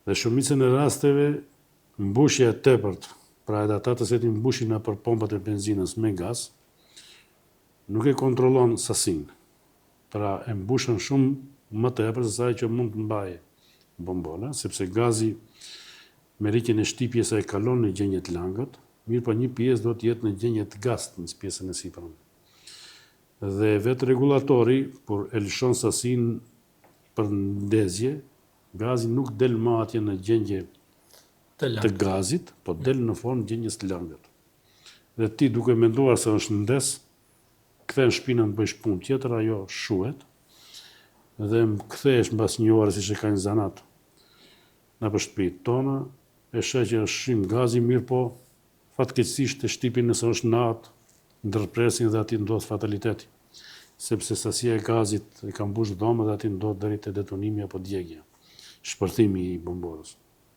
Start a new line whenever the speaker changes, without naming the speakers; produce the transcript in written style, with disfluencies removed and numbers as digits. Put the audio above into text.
Dhe shumicën e rasteve, mbushja e tepërt, pra edhe ata të cilët mbushin nëpër pompat e benzinës me gaz, nuk e kontrollon sasinë. Pra e mbushën shumë më tepër se sa që mund të mbajë bombola, sepse gazi me rritjen e shtypjes ai kalon në gjendje të lagët, mirë po një pjesë do të jetë në gjendje të gas në pjesën e sipërme. Dhe vetë regulatori, kur e lëshon sasinë për ndezje, gazi nuk del më atje në gjendje të gazit, po del në formë gjendjes të lagët. Dhe ti duke menduar se është ndes, kthen shpinën të bësh punë tjetër, ajo shuhet, dhe më kthehesh mbas një ore siç e ka një zanat nëpër shtëpitë tona, e sheh që është shym gazi, mirë po fatkeqësisht e shtypin nëse është natë, ndërpresin dhe aty ndodh fataliteti, sepse sasia e gazit e ka mbush dhomën dhe aty ndodh deri te detonimi apo djegja, shpërthimi i bombolës.